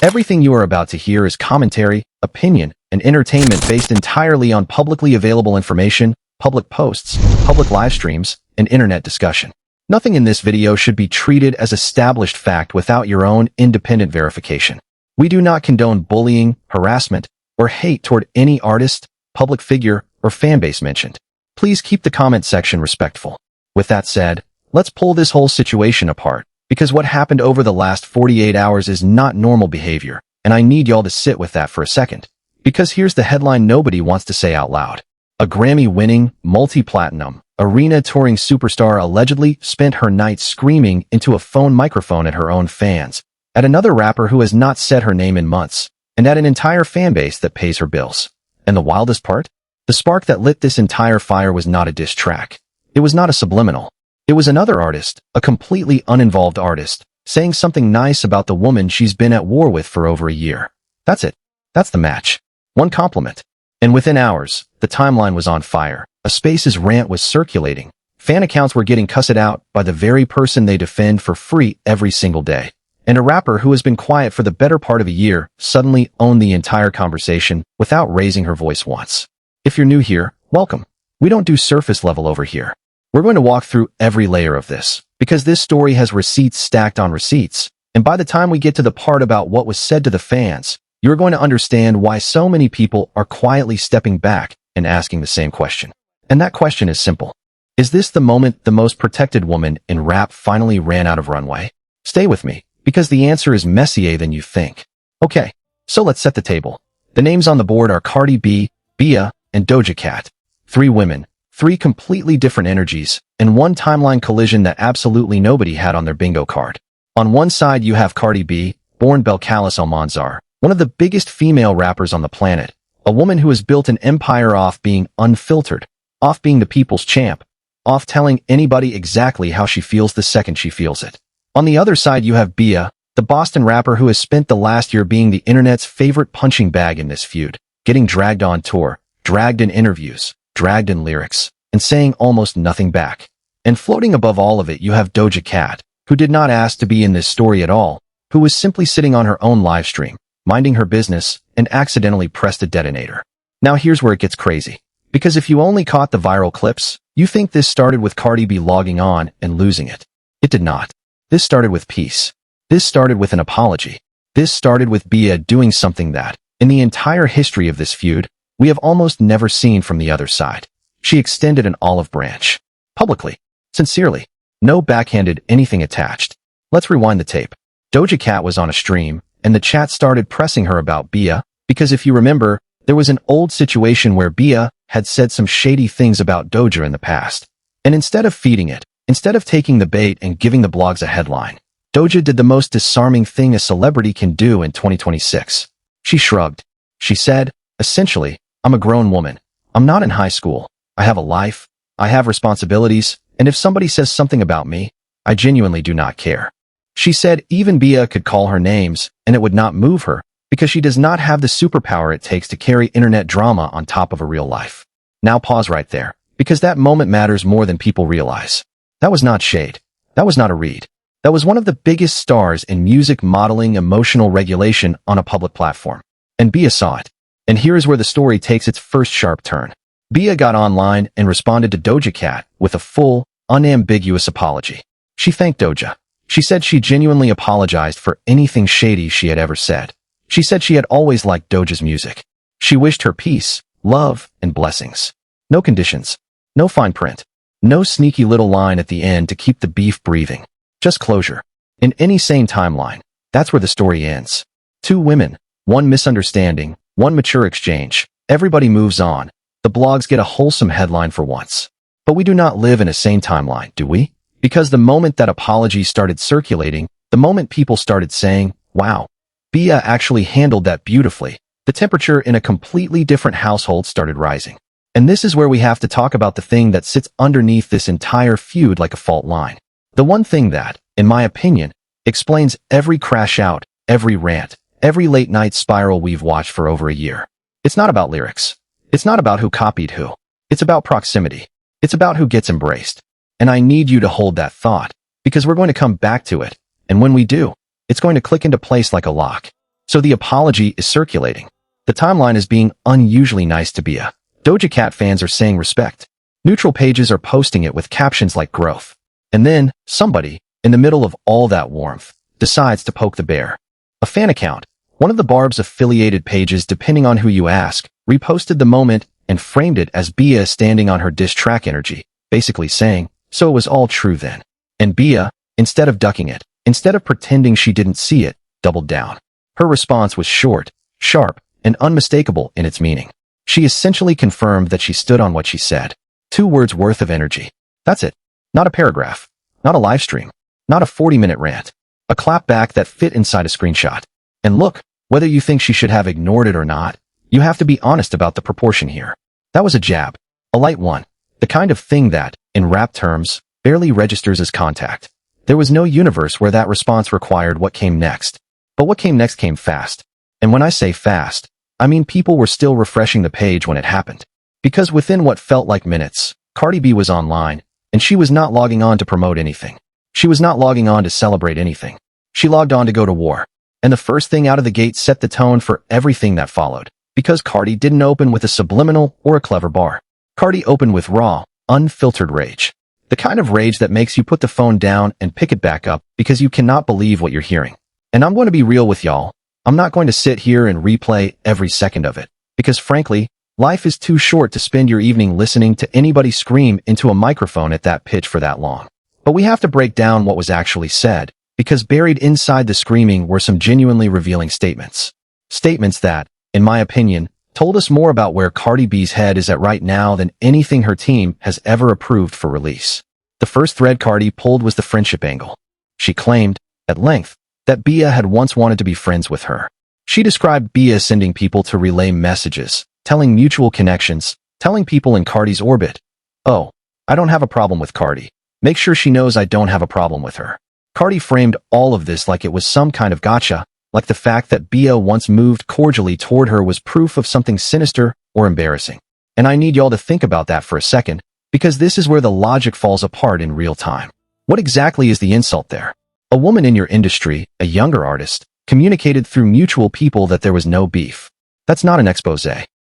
Everything you are about to hear is commentary, opinion, and entertainment based entirely on publicly available information, public posts, public live streams, and internet discussion. Nothing in this video should be treated as established fact without your own independent verification. We do not condone bullying, harassment, or hate toward any artist, public figure, or fanbase mentioned. Please keep the comment section respectful. With that said, let's pull this whole situation apart, because what happened over the last 48 hours is not normal behavior, and I need y'all to sit with that for a second. Because here's the headline nobody wants to say out loud. A Grammy-winning, multi-platinum, arena-touring superstar allegedly spent her night screaming into a phone microphone at her own fans, at another rapper who has not said her name in months, and at an entire fanbase that pays her bills. And the wildest part? The spark that lit this entire fire was not a diss track. It was not a subliminal. It was another artist, a completely uninvolved artist, saying something nice about the woman she's been at war with for over a year. That's it. That's the match. One compliment. And within hours, the timeline was on fire. A Space's rant was circulating. Fan accounts were getting cussed out by the very person they defend for free every single day. And a rapper who has been quiet for the better part of a year suddenly owned the entire conversation without raising her voice once. If you're new here, welcome. We don't do surface level over here. We're going to walk through every layer of this, because this story has receipts stacked on receipts, and by the time we get to the part about what was said to the fans, you're going to understand why so many people are quietly stepping back and asking the same question. And that question is simple. Is this the moment the most protected woman in rap finally ran out of runway? Stay with me, because the answer is messier than you think. Okay, so let's set the table. The names on the board are Cardi B, Bia, and Doja Cat. 3 women, 3 completely different energies, and one timeline collision that absolutely nobody had on their bingo card. On one side you have Cardi B, born Belcalis Almanzar, one of the biggest female rappers on the planet, a woman who has built an empire off being unfiltered, off being the people's champ, off telling anybody exactly how she feels the second she feels it. On the other side you have Bia, the Boston rapper who has spent the last year being the internet's favorite punching bag in this feud, getting dragged on tour, dragged in interviews, dragged in lyrics, and saying almost nothing back. And floating above all of it you have Doja Cat, who did not ask to be in this story at all, who was simply sitting on her own live stream, minding her business, and accidentally pressed a detonator. Now here's where it gets crazy. Because if you only caught the viral clips, you think this started with Cardi B logging on and losing it. It did not. This started with peace. This started with an apology. This started with Bia doing something that, in the entire history of this feud, we have almost never seen from the other side. She extended an olive branch. Publicly. Sincerely. No backhanded anything attached. Let's rewind the tape. Doja Cat was on a stream, and the chat started pressing her about Bia, because if you remember, there was an old situation where Bia had said some shady things about Doja in the past. And instead of feeding it, instead of taking the bait and giving the blogs a headline, Doja did the most disarming thing a celebrity can do in 2026. She shrugged. She said, essentially, I'm a grown woman. I'm not in high school. I have a life. I have responsibilities. And if somebody says something about me, I genuinely do not care. She said even Bia could call her names and it would not move her because she does not have the superpower it takes to carry internet drama on top of a real life. Now pause right there, because that moment matters more than people realize. That was not shade. That was not a read. That was one of the biggest stars in music modeling emotional regulation on a public platform. And Bia saw it. And here is where the story takes its first sharp turn. Bia got online and responded to Doja Cat with a full, unambiguous apology. She thanked Doja. She said she genuinely apologized for anything shady she had ever said. She said she had always liked Doja's music. She wished her peace, love, and blessings. No conditions. No fine print. No sneaky little line at the end to keep the beef breathing. Just closure. In any sane timeline, that's where the story ends. 2 women, 1 misunderstanding, 1 mature exchange. Everybody moves on. The blogs get a wholesome headline for once. But we do not live in a sane timeline, do we? Because the moment that apology started circulating, the moment people started saying, wow, Bia actually handled that beautifully, the temperature in a completely different household started rising. And this is where we have to talk about the thing that sits underneath this entire feud like a fault line. The one thing that, in my opinion, explains every crash out, every rant, every late night spiral we've watched for over a year. It's not about lyrics. It's not about who copied who. It's about proximity. It's about who gets embraced. And I need you to hold that thought, because we're going to come back to it. And when we do, it's going to click into place like a lock. So the apology is circulating. The timeline is being unusually nice to Bia. Doja Cat fans are saying respect. Neutral pages are posting it with captions like growth. And then, somebody, in the middle of all that warmth, decides to poke the bear. A fan account, one of the Barb's affiliated pages depending on who you ask, reposted the moment and framed it as Bia standing on her diss track energy, basically saying, so it was all true then. And Bia, instead of ducking it, instead of pretending she didn't see it, doubled down. Her response was short, sharp, and unmistakable in its meaning. She essentially confirmed that she stood on what she said. 2 words worth of energy. That's it. Not a paragraph. Not a live stream. Not a 40-minute rant. A clapback that fit inside a screenshot. And look, whether you think she should have ignored it or not, you have to be honest about the proportion here. That was a jab. A light one. The kind of thing that, in rap terms, barely registers as contact. There was no universe where that response required what came next. But what came next came fast. And when I say fast, I mean people were still refreshing the page when it happened. Because within what felt like minutes, Cardi B was online, and she was not logging on to promote anything. She was not logging on to celebrate anything. She logged on to go to war. And the first thing out of the gate set the tone for everything that followed. Because Cardi didn't open with a subliminal or a clever bar. Cardi opened with raw, unfiltered rage. The kind of rage that makes you put the phone down and pick it back up because you cannot believe what you're hearing. And I'm going to be real with y'all. I'm not going to sit here and replay every second of it. Because frankly, life is too short to spend your evening listening to anybody scream into a microphone at that pitch for that long. But we have to break down what was actually said, because buried inside the screaming were some genuinely revealing statements. Statements that, in my opinion, told us more about where Cardi B's head is at right now than anything her team has ever approved for release. The first thread Cardi pulled was the friendship angle. She claimed, at length, that Bia had once wanted to be friends with her. She described Bia sending people to relay messages, telling mutual connections, telling people in Cardi's orbit, "Oh, I don't have a problem with Cardi. Make sure she knows I don't have a problem with her." Cardi framed all of this like it was some kind of gotcha, like the fact that Bia once moved cordially toward her was proof of something sinister or embarrassing. And I need y'all to think about that for a second, because this is where the logic falls apart in real time. What exactly is the insult there? A woman in your industry, a younger artist, communicated through mutual people that there was no beef. That's not an expose.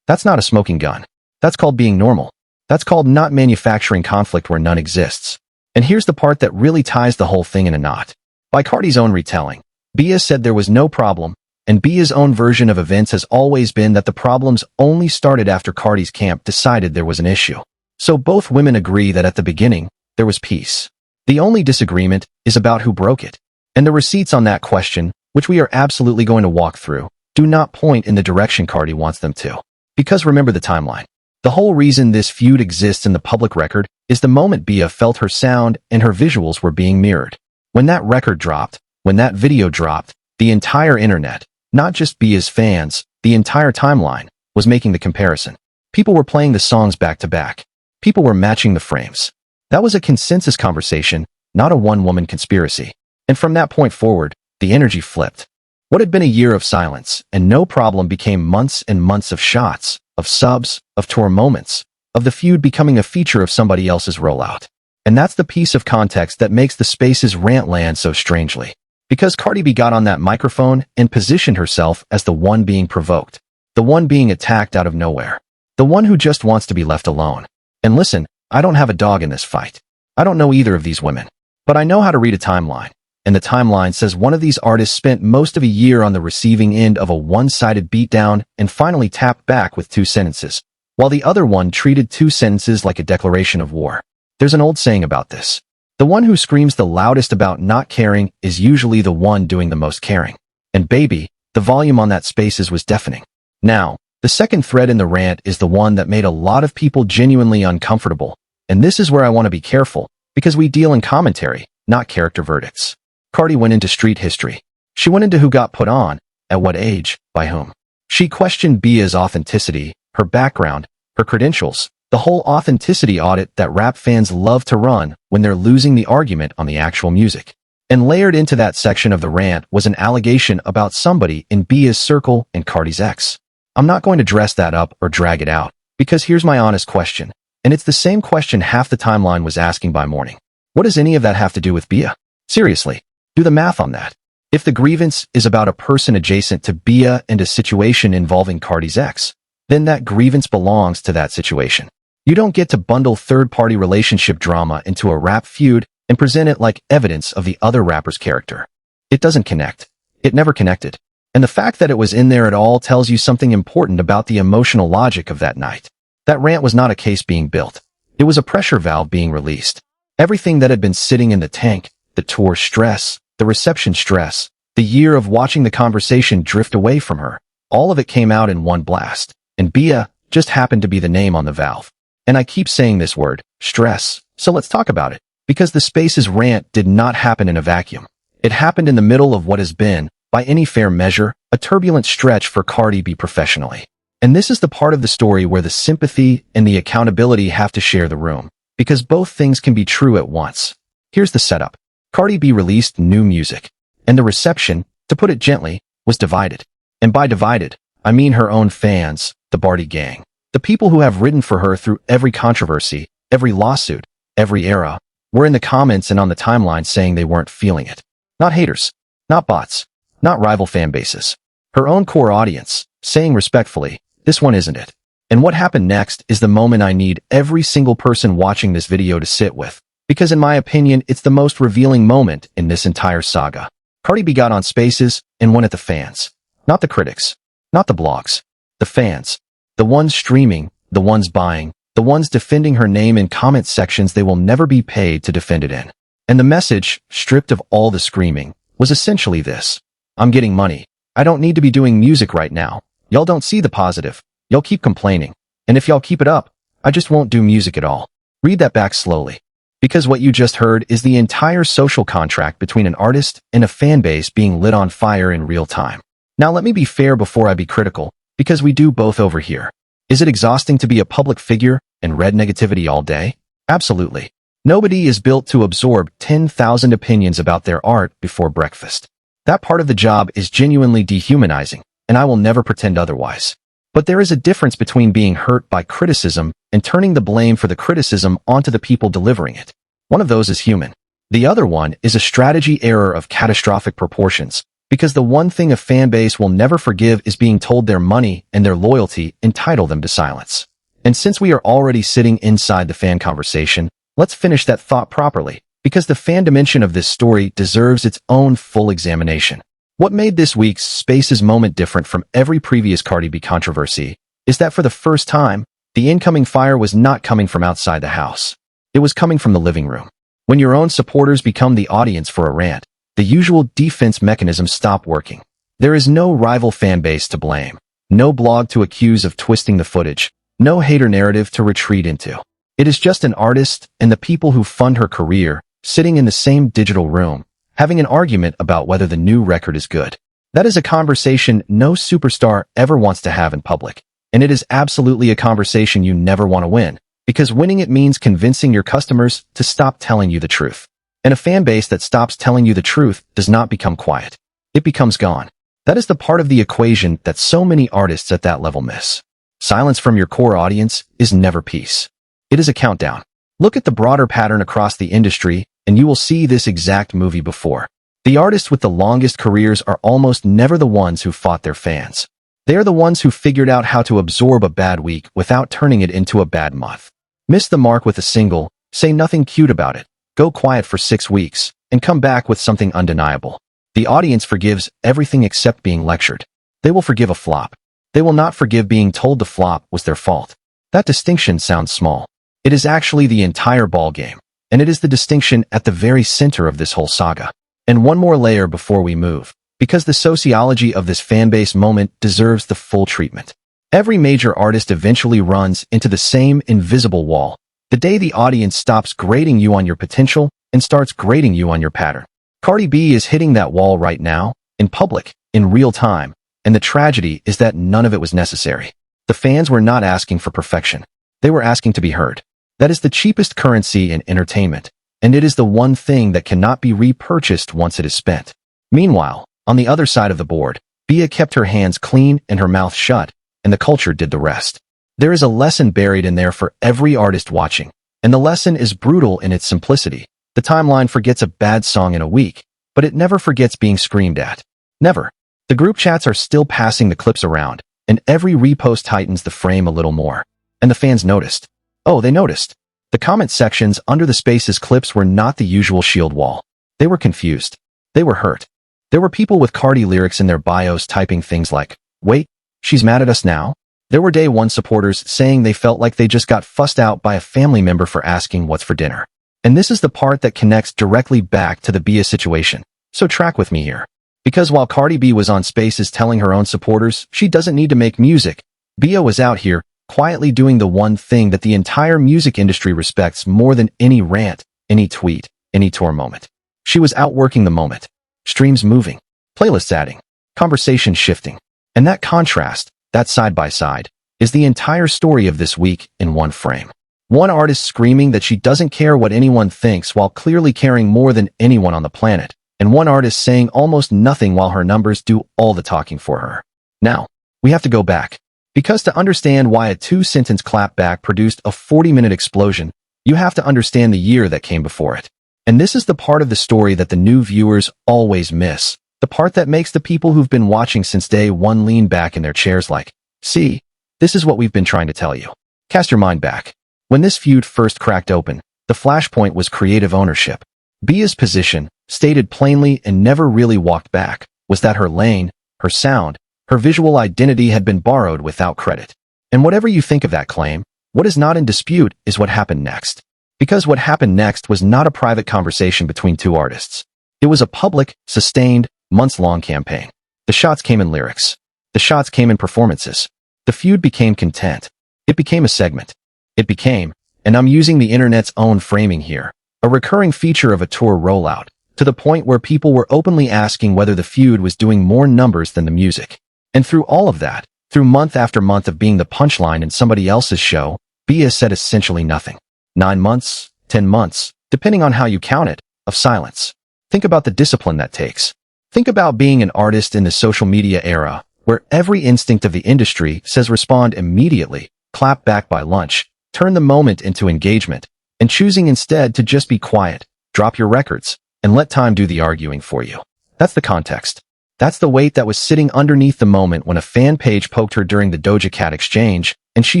That's not a smoking gun. That's called being normal. That's called not manufacturing conflict where none exists. And here's the part that really ties the whole thing in a knot. By Cardi's own retelling, Bia said there was no problem, and Bia's own version of events has always been that the problems only started after Cardi's camp decided there was an issue. So both women agree that at the beginning, there was peace. The only disagreement is about who broke it. And the receipts on that question, which we are absolutely going to walk through, do not point in the direction Cardi wants them to. Because remember the timeline. The whole reason this feud exists in the public record is the moment Bia felt her sound and her visuals were being mirrored. When that record dropped, when that video dropped, the entire internet, not just Bia's fans, the entire timeline, was making the comparison. People were playing the songs back to back. People were matching the frames. That was a consensus conversation, not a one-woman conspiracy. And from that point forward, the energy flipped. What had been a year of silence and no problem became months and months of shots, of subs, of tour moments, of the feud becoming a feature of somebody else's rollout. And that's the piece of context that makes the Space's rant land so strangely. Because Cardi B got on that microphone and positioned herself as the one being provoked, the one being attacked out of nowhere, the one who just wants to be left alone. And listen, I don't have a dog in this fight. I don't know either of these women. But I know how to read a timeline. And the timeline says one of these artists spent most of a year on the receiving end of a one-sided beatdown and finally tapped back with 2 sentences, while the other one treated 2 sentences like a declaration of war. There's an old saying about this. The one who screams the loudest about not caring is usually the one doing the most caring. And baby, the volume on that Spaces was deafening. Now, the second thread in the rant is the one that made a lot of people genuinely uncomfortable. And this is where I want to be careful, because we deal in commentary, not character verdicts. Cardi went into street history. She went into who got put on, at what age, by whom. She questioned Bia's authenticity, her background, her credentials, the whole authenticity audit that rap fans love to run when they're losing the argument on the actual music. And layered into that section of the rant was an allegation about somebody in Bia's circle and Cardi's ex. I'm not going to dress that up or drag it out, because here's my honest question, and it's the same question half the timeline was asking by morning. What does any of that have to do with Bia? Seriously, do the math on that. If the grievance is about a person adjacent to Bia and a situation involving Cardi's ex, then that grievance belongs to that situation. You don't get to bundle third-party relationship drama into a rap feud and present it like evidence of the other rapper's character. It doesn't connect. It never connected. And the fact that it was in there at all tells you something important about the emotional logic of that night. That rant was not a case being built. It was a pressure valve being released. Everything that had been sitting in the tank, the tour stress, the reception stress, the year of watching the conversation drift away from her, all of it came out in one blast. And Bia just happened to be the name on the valve. And I keep saying this word, stress, so let's talk about it. Because the Space's rant did not happen in a vacuum. It happened in the middle of what has been, by any fair measure, a turbulent stretch for Cardi B professionally. And this is the part of the story where the sympathy and the accountability have to share the room, because both things can be true at once. Here's the setup. Cardi B released new music, and the reception, to put it gently, was divided. And by divided, I mean her own fans, the Barty gang, the people who have ridden for her through every controversy, every lawsuit, every era, were in the comments and on the timeline saying they weren't feeling it. Not haters, not bots, not rival fan bases. Her own core audience, saying respectfully, this one isn't it. And what happened next is the moment I need every single person watching this video to sit with, because in my opinion, it's the most revealing moment in this entire saga. Cardi B got on Spaces and went at the fans. Not the critics, not the blogs, the fans. The ones streaming, the ones buying, the ones defending her name in comment sections they will never be paid to defend it in. And the message, stripped of all the screaming, was essentially this. I'm getting money. I don't need to be doing music right now. Y'all don't see the positive. Y'all keep complaining. And if y'all keep it up, I just won't do music at all. Read that back slowly. Because what you just heard is the entire social contract between an artist and a fan base being lit on fire in real time. Now let me be fair before I be critical, because we do both over here. Is it exhausting to be a public figure and read negativity all day? Absolutely. Nobody is built to absorb 10,000 opinions about their art before breakfast. That part of the job is genuinely dehumanizing, and I will never pretend otherwise. But there is a difference between being hurt by criticism and turning the blame for the criticism onto the people delivering it. One of those is human. The other one is a strategy error of catastrophic proportions, because the one thing a fan base will never forgive is being told their money and their loyalty entitle them to silence. And since we are already sitting inside the fan conversation, let's finish that thought properly, because the fan dimension of this story deserves its own full examination. What made this week's Spaces moment different from every previous Cardi B controversy is that for the first time, the incoming fire was not coming from outside the house. It was coming from the living room. When your own supporters become the audience for a rant, the usual defense mechanisms stop working. There is no rival fan base to blame, no blog to accuse of twisting the footage, no hater narrative to retreat into. It is just an artist and the people who fund her career sitting in the same digital room, having an argument about whether the new record is good. That is a conversation no superstar ever wants to have in public. And it is absolutely a conversation you never want to win, because winning it means convincing your customers to stop telling you the truth. And a fan base that stops telling you the truth does not become quiet. It becomes gone. That is the part of the equation that so many artists at that level miss. Silence from your core audience is never peace. It is a countdown. Look at the broader pattern across the industry, and you will see this exact movie before. The artists with the longest careers are almost never the ones who fought their fans. They are the ones who figured out how to absorb a bad week without turning it into a bad month. Miss the mark with a single, say nothing cute about it, go quiet for 6 weeks, and come back with something undeniable. The audience forgives everything except being lectured. They will forgive a flop. They will not forgive being told the flop was their fault. That distinction sounds small. It is actually the entire ballgame, and it is the distinction at the very center of this whole saga. And one more layer before we move, because the sociology of this fanbase moment deserves the full treatment. Every major artist eventually runs into the same invisible wall, the day the audience stops grading you on your potential and starts grading you on your pattern. Cardi B is hitting that wall right now, in public, in real time, and the tragedy is that none of it was necessary. The fans were not asking for perfection. They were asking to be heard. That is the cheapest currency in entertainment, and it is the one thing that cannot be repurchased once it is spent. Meanwhile, on the other side of the board, Bia kept her hands clean and her mouth shut, and the culture did the rest. There is a lesson buried in there for every artist watching, and the lesson is brutal in its simplicity. The timeline forgets a bad song in a week, but it never forgets being screamed at. Never. The group chats are still passing the clips around, and every repost tightens the frame a little more. And the fans noticed. Oh, they noticed. The comment sections under the Spaces clips were not the usual shield wall. They were confused. They were hurt. There were people with Cardi lyrics in their bios typing things like, "Wait, she's mad at us now?" There were Day One supporters saying they felt like they just got fussed out by a family member for asking what's for dinner. And this is the part that connects directly back to the Bia situation. So track with me here. Because while Cardi B was on Spaces telling her own supporters she doesn't need to make music, Bia was out here quietly doing the one thing that the entire music industry respects more than any rant, any tweet, any tour moment. She was outworking the moment. Streams moving, playlists adding, conversation shifting. And that contrast, that side by side, is the entire story of this week in one frame. One artist screaming that she doesn't care what anyone thinks while clearly caring more than anyone on the planet, and one artist saying almost nothing while her numbers do all the talking for her. Now, we have to go back. Because to understand why a two-sentence clapback produced a 40-minute explosion, you have to understand the year that came before it. And this is the part of the story that the new viewers always miss. The part that makes the people who've been watching since day one lean back in their chairs like, "See, this is what we've been trying to tell you." Cast your mind back. When this feud first cracked open, the flashpoint was creative ownership. Bia's position, stated plainly and never really walked back, was that her lane, her sound, her visual identity had been borrowed without credit. And whatever you think of that claim, what is not in dispute is what happened next. Because what happened next was not a private conversation between two artists. It was a public, sustained, months-long campaign. The shots came in lyrics. The shots came in performances. The feud became content. It became a segment. It became, and I'm using the internet's own framing here, a recurring feature of a tour rollout, to the point where people were openly asking whether the feud was doing more numbers than the music. And through all of that, through month after month of being the punchline in somebody else's show, Bia said essentially nothing. 9 months, 10 months, depending on how you count it, of silence. Think about the discipline that takes. Think about being an artist in the social media era, where every instinct of the industry says respond immediately, clap back by lunch, turn the moment into engagement, and choosing instead to just be quiet, drop your records, and let time do the arguing for you. That's the context. That's the weight that was sitting underneath the moment when a fan page poked her during the Doja Cat exchange, and she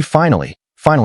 finally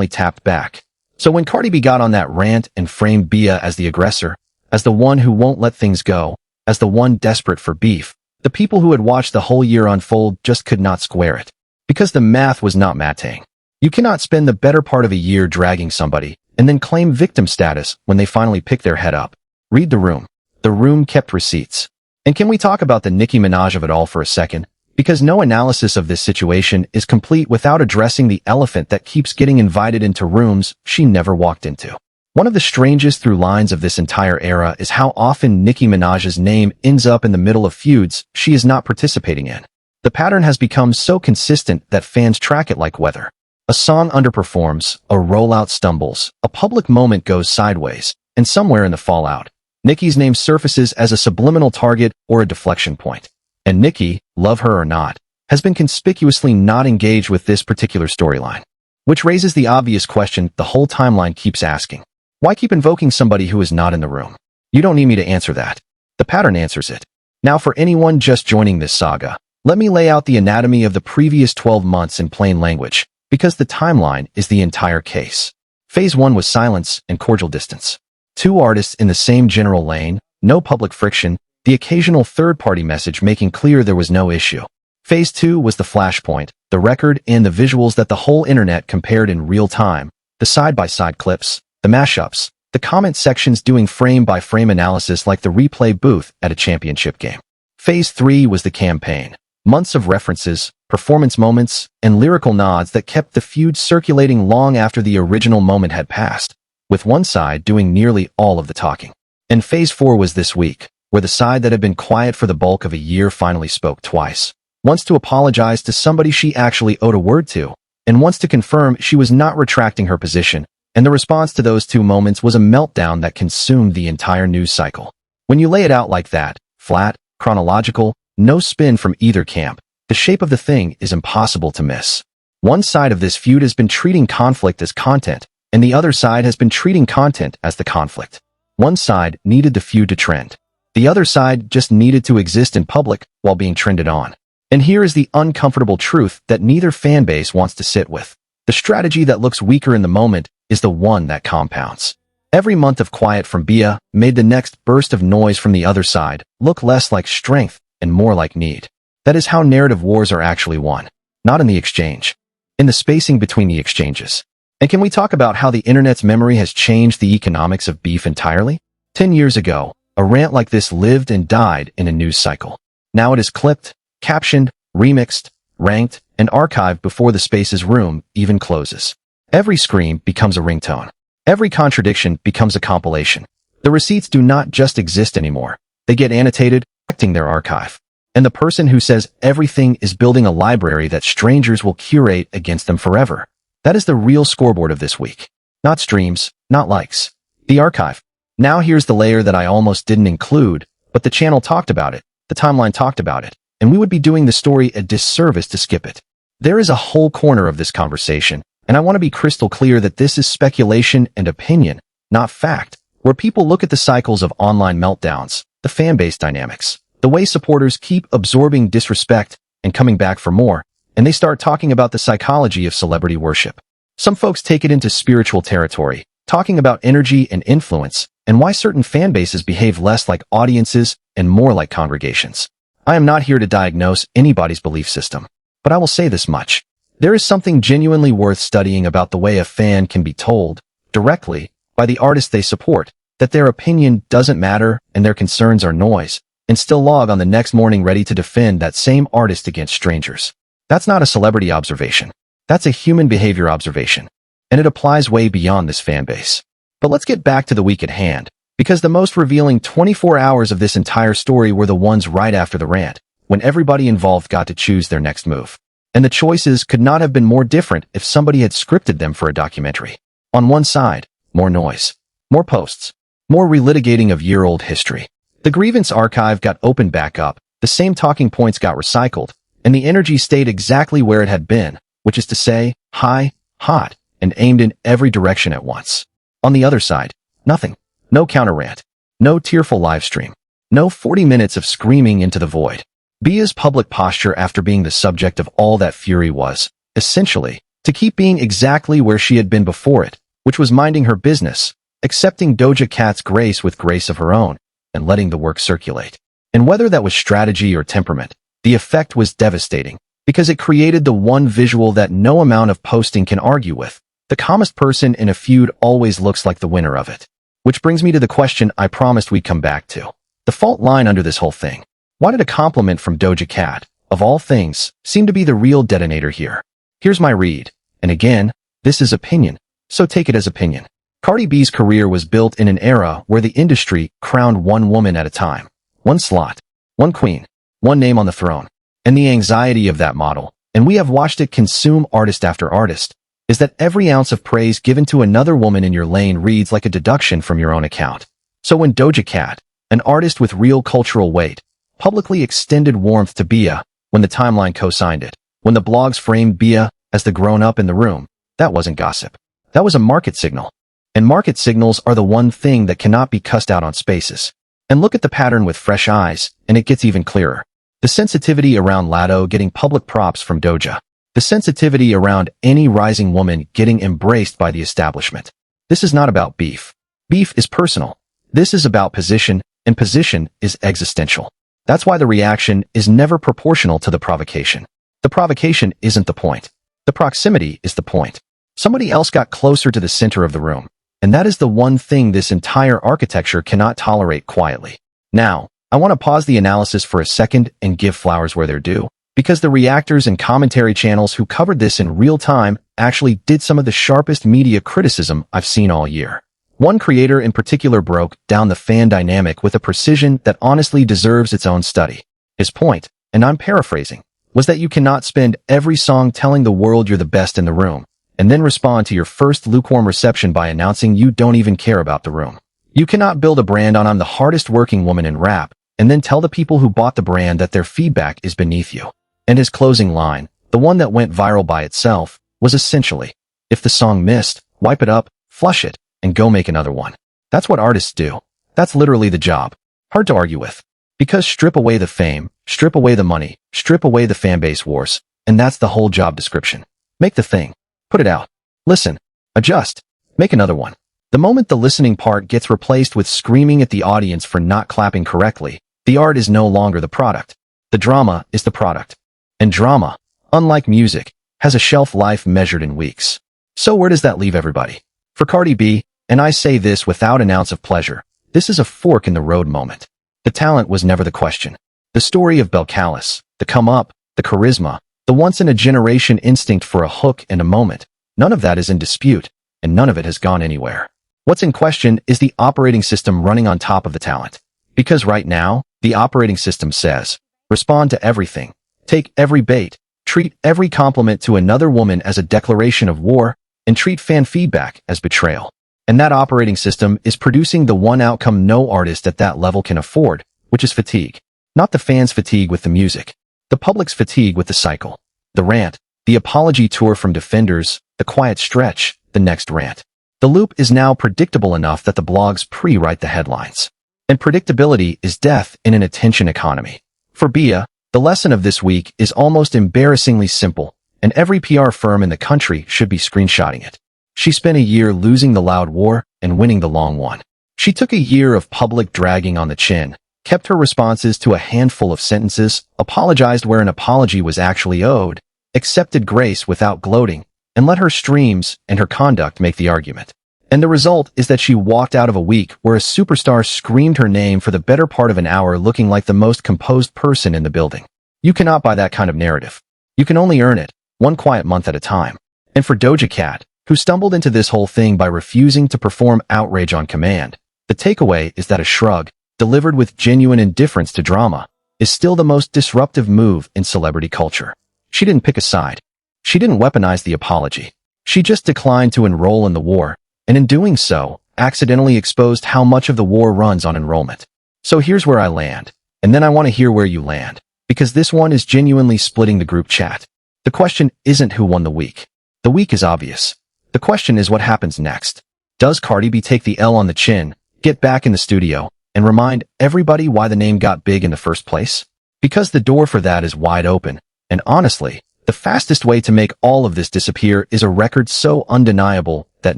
tapped back. So when Cardi B got on that rant and framed Bia as the aggressor, as the one who won't let things go, as the one desperate for beef, the people who had watched the whole year unfold just could not square it. Because the math was not mathing. You cannot spend the better part of a year dragging somebody, and then claim victim status when they finally pick their head up. Read the room. The room kept receipts. And can we talk about the Nicki Minaj of it all for a second? Because no analysis of this situation is complete without addressing the elephant that keeps getting invited into rooms she never walked into. One of the strangest through lines of this entire era is how often Nicki Minaj's name ends up in the middle of feuds she is not participating in. The pattern has become so consistent that fans track it like weather. A song underperforms, a rollout stumbles, a public moment goes sideways, and somewhere in the fallout, Nicki's name surfaces as a subliminal target or a deflection point. And Nicki, love her or not, has been conspicuously not engaged with this particular storyline. Which raises the obvious question the whole timeline keeps asking. Why keep invoking somebody who is not in the room? You don't need me to answer that. The pattern answers it. Now for anyone just joining this saga, let me lay out the anatomy of the previous 12 months in plain language, because the timeline is the entire case. Phase 1 was silence and cordial distance. Two artists in the same general lane, no public friction, the occasional third-party message making clear there was no issue. Phase 2 was the flashpoint, the record and the visuals that the whole internet compared in real time, the side-by-side clips, the mashups, the comment sections doing frame-by-frame analysis like the replay booth at a championship game. Phase 3 was the campaign, months of references, performance moments, and lyrical nods that kept the feud circulating long after the original moment had passed, with one side doing nearly all of the talking. And Phase 4 was this week, where the side that had been quiet for the bulk of a year finally spoke twice. Once to apologize to somebody she actually owed a word to, and once to confirm she was not retracting her position, and the response to those two moments was a meltdown that consumed the entire news cycle. When you lay it out like that, flat, chronological, no spin from either camp, the shape of the thing is impossible to miss. One side of this feud has been treating conflict as content, and the other side has been treating content as the conflict. One side needed the feud to trend. The other side just needed to exist in public while being trended on. And here is the uncomfortable truth that neither fanbase wants to sit with. The strategy that looks weaker in the moment is the one that compounds. Every month of quiet from Bia made the next burst of noise from the other side look less like strength and more like need. That is how narrative wars are actually won. Not in the exchange. In the spacing between the exchanges. And can we talk about how the internet's memory has changed the economics of beef entirely? 10 years ago, a rant like this lived and died in a news cycle. Now it is clipped, captioned, remixed, ranked, and archived before the space's room even closes. Every scream becomes a ringtone. Every contradiction becomes a compilation. The receipts do not just exist anymore. They get annotated, protecting their archive. And the person who says everything is building a library that strangers will curate against them forever. That is the real scoreboard of this week. Not streams, not likes. The archive. Now here's the layer that I almost didn't include, but the channel talked about it, the timeline talked about it, and we would be doing the story a disservice to skip it. There is a whole corner of this conversation, and I want to be crystal clear that this is speculation and opinion, not fact, where people look at the cycles of online meltdowns, the fanbase dynamics, the way supporters keep absorbing disrespect and coming back for more, and they start talking about the psychology of celebrity worship. Some folks take it into spiritual territory, talking about energy and influence, and why certain fan bases behave less like audiences and more like congregations. I am not here to diagnose anybody's belief system, but I will say this much. There is something genuinely worth studying about the way a fan can be told, directly, by the artist they support, that their opinion doesn't matter and their concerns are noise, and still log on the next morning ready to defend that same artist against strangers. That's not a celebrity observation. That's a human behavior observation, and it applies way beyond this fan base. But let's get back to the week at hand, because the most revealing 24 hours of this entire story were the ones right after the rant, when everybody involved got to choose their next move. And the choices could not have been more different if somebody had scripted them for a documentary. On one side, more noise, more posts, more relitigating of year-old history. The grievance archive got opened back up, the same talking points got recycled, and the energy stayed exactly where it had been, which is to say, high, hot, and aimed in every direction at once. On the other side, nothing. No counter-rant. No tearful livestream. No 40 minutes of screaming into the void. Bia's public posture after being the subject of all that fury was, essentially, to keep being exactly where she had been before it, which was minding her business, accepting Doja Cat's grace with grace of her own, and letting the work circulate. And whether that was strategy or temperament, the effect was devastating, because it created the one visual that no amount of posting can argue with. The calmest person in a feud always looks like the winner of it. Which brings me to the question I promised we'd come back to. The fault line under this whole thing. Why did a compliment from Doja Cat, of all things, seem to be the real detonator here? Here's my read. And again, this is opinion, so take it as opinion. Cardi B's career was built in an era where the industry crowned one woman at a time. One slot. One queen. One name on the throne. And the anxiety of that model, and we have watched it consume artist after artist, is that every ounce of praise given to another woman in your lane reads like a deduction from your own account. So when Doja Cat, an artist with real cultural weight, publicly extended warmth to Bia, when the timeline co-signed it, when the blogs framed Bia as the grown-up in the room, that wasn't gossip. That was a market signal. And market signals are the one thing that cannot be cussed out on Spaces. And look at the pattern with fresh eyes, and it gets even clearer. The sensitivity around Latto getting public props from Doja. The sensitivity around any rising woman getting embraced by the establishment. This is not about beef. Beef is personal. This is about position, and position is existential. That's why the reaction is never proportional to the provocation. The provocation isn't the point. The proximity is the point. Somebody else got closer to the center of the room, and that is the one thing this entire architecture cannot tolerate quietly. Now, I want to pause the analysis for a second and give flowers where they're due. Because the reactors and commentary channels who covered this in real time actually did some of the sharpest media criticism I've seen all year. One creator in particular broke down the fan dynamic with a precision that honestly deserves its own study. His point, and I'm paraphrasing, was that you cannot spend every song telling the world you're the best in the room, and then respond to your first lukewarm reception by announcing you don't even care about the room. You cannot build a brand on I'm the hardest working woman in rap, and then tell the people who bought the brand that their feedback is beneath you. And his closing line, the one that went viral by itself, was essentially, if the song missed, wipe it up, flush it, and go make another one. That's what artists do. That's literally the job. Hard to argue with. Because strip away the fame, strip away the money, strip away the fanbase wars, and that's the whole job description. Make the thing. Put it out. Listen. Adjust. Make another one. The moment the listening part gets replaced with screaming at the audience for not clapping correctly, the art is no longer the product. The drama is the product. And drama, unlike music, has a shelf life measured in weeks. So where does that leave everybody? For Cardi B, and I say this without an ounce of pleasure, this is a fork in the road moment. The talent was never the question. The story of backlash, the come-up, the charisma, the once-in-a-generation instinct for a hook and a moment, none of that is in dispute, and none of it has gone anywhere. What's in question is the operating system running on top of the talent. Because right now, the operating system says, respond to everything, take every bait, treat every compliment to another woman as a declaration of war, and treat fan feedback as betrayal. And that operating system is producing the one outcome no artist at that level can afford, which is fatigue. Not the fans' fatigue with the music, the public's fatigue with the cycle. The rant, the apology tour from defenders, the quiet stretch, the next rant. The loop is now predictable enough that the blogs pre-write the headlines. And predictability is death in an attention economy. For Bia, the lesson of this week is almost embarrassingly simple, and every PR firm in the country should be screenshotting it. She spent a year losing the loud war and winning the long one. She took a year of public dragging on the chin, kept her responses to a handful of sentences, apologized where an apology was actually owed, accepted grace without gloating, and let her streams and her conduct make the argument. And the result is that she walked out of a week where a superstar screamed her name for the better part of an hour looking like the most composed person in the building. You cannot buy that kind of narrative. You can only earn it, one quiet month at a time. And for Doja Cat, who stumbled into this whole thing by refusing to perform outrage on command, the takeaway is that a shrug, delivered with genuine indifference to drama, is still the most disruptive move in celebrity culture. She didn't pick a side. She didn't weaponize the apology. She just declined to enroll in the war, and in doing so, accidentally exposed how much of the war runs on enrollment. So here's where I land, and then I want to hear where you land, because this one is genuinely splitting the group chat. The question isn't who won the week. The week is obvious. The question is what happens next. Does Cardi B take the L on the chin, get back in the studio, and remind everybody why the name got big in the first place? Because the door for that is wide open, and honestly, the fastest way to make all of this disappear is a record so undeniable that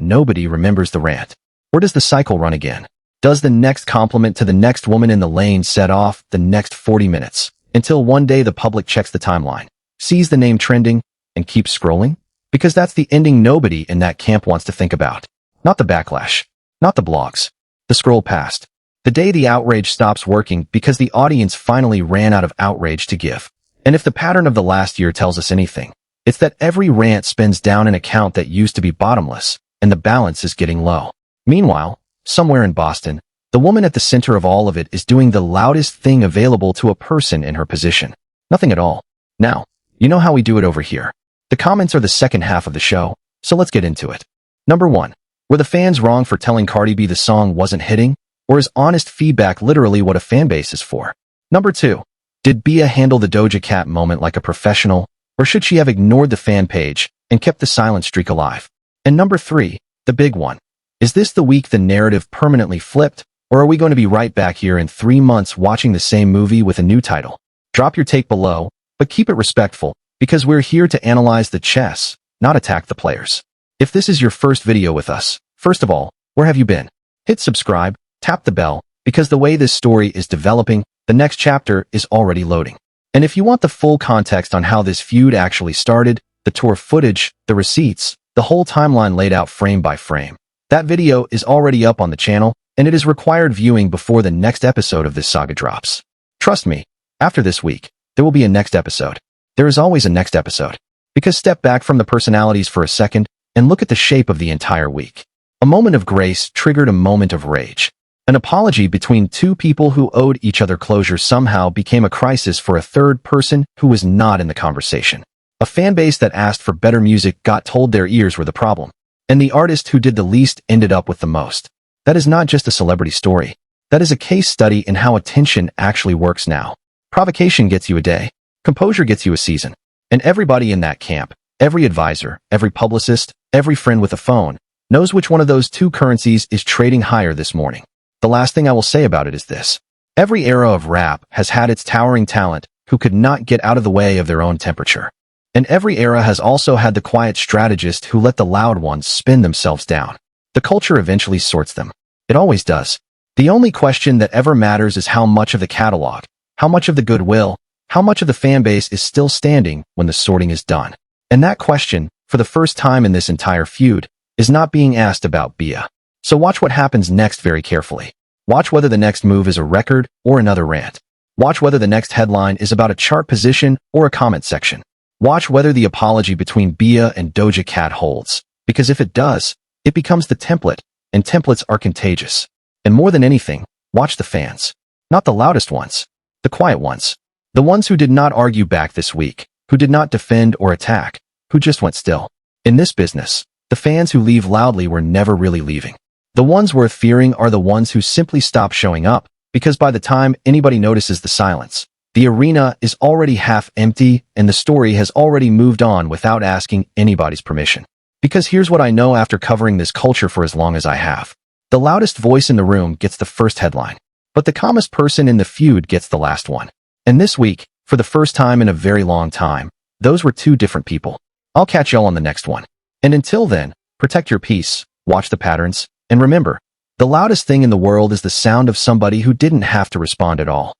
nobody remembers the rant. Where does the cycle run again? Does the next compliment to the next woman in the lane set off the next 40 minutes, until one day the public checks the timeline, sees the name trending, and keeps scrolling? Because that's the ending nobody in that camp wants to think about. Not the backlash. Not the blogs. The scroll past. The day the outrage stops working because the audience finally ran out of outrage to give. And if the pattern of the last year tells us anything, it's that every rant spins down an account that used to be bottomless, and the balance is getting low. Meanwhile, somewhere in Boston, the woman at the center of all of it is doing the loudest thing available to a person in her position. Nothing at all. Now, you know how we do it over here. The comments are the second half of the show, so let's get into it. Number 1. Were the fans wrong for telling Cardi B the song wasn't hitting? Or is honest feedback literally what a fanbase is for? Number 2. Did Bia handle the Doja Cat moment like a professional, or should she have ignored the fan page and kept the silent streak alive? And number 3, the big one. Is this the week the narrative permanently flipped, or are we going to be right back here in 3 months watching the same movie with a new title? Drop your take below, but keep it respectful, because we're here to analyze the chess, not attack the players. If this is your first video with us, first of all, where have you been? Hit subscribe, tap the bell, because the way this story is developing, the next chapter is already loading. And if you want the full context on how this feud actually started, the tour footage, the receipts, the whole timeline laid out frame by frame, that video is already up on the channel, and it is required viewing before the next episode of this saga drops. Trust me, after this week, there will be a next episode. There is always a next episode. Because step back from the personalities for a second and look at the shape of the entire week. A moment of grace triggered a moment of rage. An apology between two people who owed each other closure somehow became a crisis for a third person who was not in the conversation. A fan base that asked for better music got told their ears were the problem. And the artist who did the least ended up with the most. That is not just a celebrity story. That is a case study in how attention actually works now. Provocation gets you a day. Composure gets you a season. And everybody in that camp, every advisor, every publicist, every friend with a phone, knows which one of those two currencies is trading higher this morning. The last thing I will say about it is this. Every era of rap has had its towering talent who could not get out of the way of their own temperature. And every era has also had the quiet strategist who let the loud ones spin themselves down. The culture eventually sorts them. It always does. The only question that ever matters is how much of the catalog, how much of the goodwill, how much of the fan base is still standing when the sorting is done. And that question, for the first time in this entire feud, is not being asked about Bia. So watch what happens next very carefully. Watch whether the next move is a record or another rant. Watch whether the next headline is about a chart position or a comment section. Watch whether the apology between Bia and Doja Cat holds. Because if it does, it becomes the template, and templates are contagious. And more than anything, watch the fans. Not the loudest ones. The quiet ones. The ones who did not argue back this week, who did not defend or attack, who just went still. In this business, the fans who leave loudly were never really leaving. The ones worth fearing are the ones who simply stop showing up, because by the time anybody notices the silence, the arena is already half empty and the story has already moved on without asking anybody's permission. Because here's what I know after covering this culture for as long as I have. The loudest voice in the room gets the first headline, but the calmest person in the feud gets the last one. And this week, for the first time in a very long time, those were two different people. I'll catch y'all on the next one. And until then, protect your peace, watch the patterns, and remember, the loudest thing in the world is the sound of somebody who didn't have to respond at all.